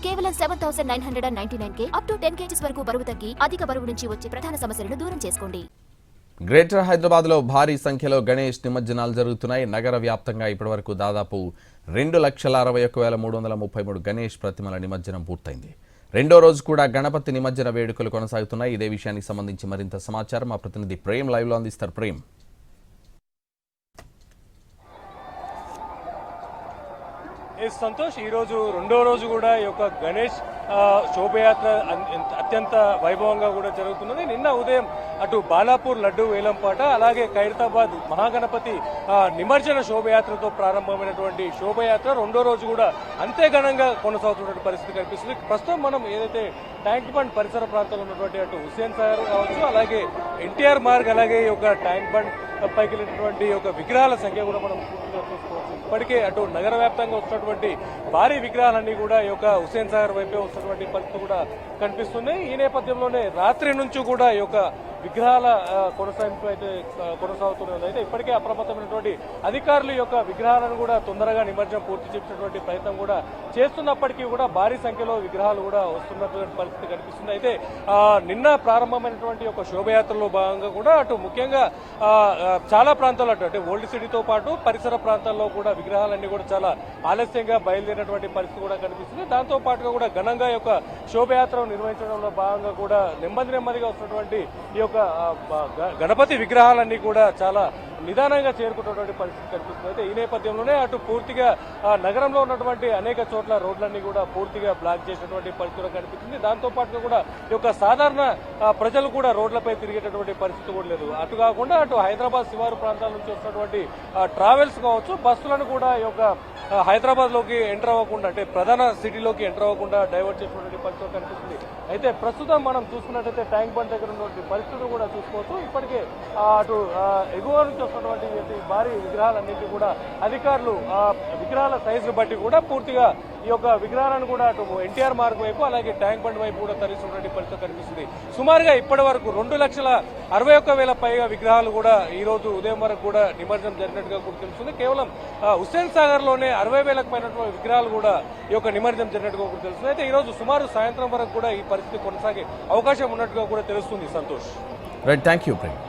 కేవలం 7,999 up to 10 kgs వరకు బరువు తగ్గి అధిక బరువు నుంచి వచ్చే ప్రధాన సమస్యలను దూరం చేసుకోండి. గ్రేటర్ హైదరాబాద్లో భారీ సంఖ్యలో గణేష్ నిమజ్జనాలు జరుగుతున్నాయి. నగర వ్యాప్తంగా ఇప్పటివరకు దాదాపు 2,61,333 గణేష్ ప్రతిమల నిమజ్జనం పూర్తయింది. రెండో రోజు కూడా గణపతి నిమజ్జన వేడుకలు కొనసాగుతున్నాయి. ఇదే విషయానికి సంబంధించి మరింత సమాచారం మా ప్రతినిధి ప్రేమ్ లైవ్లో అందిస్తారు. ప్రేమ్, సంతోష్, ఈరోజు రెండో రోజు కూడా ఈ యొక్క గణేష్ శోభయాత్ర అత్యంత వైభవంగా కూడా జరుగుతున్నది. నిన్న ఉదయం అటు బాలాపూర్ లడ్డు వేలంపాట, అలాగే ఖైరతాబాద్ మహాగణపతి నిమజ్జన శోభయాత్రతో ప్రారంభమైనటువంటి శోభయాత్ర రెండో రోజు కూడా అంతే ఘనంగా కొనసాగుతున్న పరిస్థితి కనిపిస్తుంది. ప్రస్తుతం మనం ఏదైతే ట్యాంక్ బండ్ పరిసర ప్రాంతంలో ఉన్నటువంటి అటు హుస్సేన్ సాగర్ కావచ్చు, అలాగే ఎన్టీఆర్ మార్గ్, అలాగే ఈ యొక్క ట్యాంక్ బండ్ పైకి వెళ్ళినటువంటి యొక్క విగ్రహాల సంఖ్య కూడా మనం పూర్తిగా చూసుకోవచ్చు. ఇప్పటికే అటు నగర వ్యాప్తంగా వస్తున్నటువంటి భారీ విగ్రహాలన్నీ కూడా ఈ యొక్క హుస్సేన్ సాగర్ వైపే వస్తున్నటువంటి పరిస్థితి కూడా కనిపిస్తుంది. ఈ నేపథ్యంలోనే రాత్రి నుంచి కూడా ఈ యొక్క విగ్రహాల కొనసాగింపు అయితే కొనసాగుతున్నది. అయితే ఇప్పటికే అప్రమత్తమైనటువంటి అధికారులు యొక్క విగ్రహాలను కూడా తొందరగా నిమజ్జనం పూర్తి చేసినటువంటి ప్రయత్నం కూడా చేస్తున్నప్పటికీ కూడా భారీ సంఖ్యలో విగ్రహాలు కూడా వస్తున్నటువంటి పరిస్థితి కనిపిస్తుంది. అయితే నిన్న ప్రారంభమైనటువంటి ఒక శోభయాత్రలో భాగంగా కూడా అటు ముఖ్యంగా చాలా ప్రాంతాల్లో అంటే ఓల్డ్ సిటీతో పాటు పరిసర ప్రాంతాల్లో కూడా విగ్రహాలన్నీ కూడా చాలా ఆలస్యంగా బయలుదేరినటువంటి పరిస్థితి కూడా కనిపిస్తుంది. దాంతో పాటుగా కూడా ఘనంగా ఈ యొక్క శోభయాత్రను నిర్వహించడంలో భాగంగా కూడా నెమ్మదిగా వస్తున్నటువంటి ఈ యొక్క గణపతి విగ్రహాలన్నీ కూడా చాలా నిదానంగా చేరుకున్నటువంటి పరిస్థితి కనిపిస్తుంది. అయితే ఈ నేపథ్యంలోనే అటు పూర్తిగా నగరంలో ఉన్నటువంటి అనేక చోట్ల రోడ్లన్నీ కూడా పూర్తిగా బ్లాక్ చేసినటువంటి పరిస్థితులు కనిపిస్తుంది. దాంతో పాటుగా కూడా ఈ యొక్క సాధారణ ప్రజలు కూడా రోడ్లపై తిరిగేటటువంటి పరిస్థితి కూడా లేదు. అటు కాకుండా అటు హైదరాబాద్ శివారు ప్రాంతాల నుంచి వస్తున్నటువంటి ట్రావెల్స్ కావచ్చు, బస్సులను కూడా ఈ యొక్క హైదరాబాద్ లోకి ఎంటర్ అవ్వకుండా అంటే ప్రధాన సిటీలోకి ఎంటర్ అవ్వకుండా డైవర్ట్ చేసినటువంటి పరిస్థితి కనిపిస్తుంది. అయితే ప్రస్తుతం మనం చూసుకున్నట్టయితే ట్యాంక్ బండ్ దగ్గర ఉన్నటువంటి పరిస్థితులు కూడా చూసుకోవచ్చు. ఇప్పటికే అటు ఎగువ నుంచి వస్తున్నటువంటి భారీ విగ్రహాలన్నింటినీ కూడా అధికారులు విగ్రహాల సైజును బట్టి కూడా పూర్తిగా ఈ యొక్క విగ్రహాలను కూడా అటు ఎన్టీఆర్ మార్గ్ వైపు అలాగే ట్యాంక్ బండ్ వైపు కూడా తరలిస్తున్నటువంటి పరిస్థితి కనిపిస్తుంది. సుమారుగా ఇప్పటి వరకు 2,61,000 పైగా విగ్రహాలు కూడా ఈ రోజు ఉదయం వరకు కూడా నిమజ్జనం జరిగినట్టుగా కూడా తెలుస్తుంది. కేవలం హుస్సేన్ సాగర్ లోనే 60,000కు పైన విగ్రహాలు కూడా ఈ యొక్క నిమజ్జనం జరిగినట్టుగా కూడా తెలుస్తుంది. అయితే ఈ రోజు సుమారు సాయంత్రం వరకు కూడా ఈ పరిస్థితి కొనసాగే అవకాశం ఉన్నట్టుగా కూడా తెలుస్తుంది. Santosh, right, thank you Prem.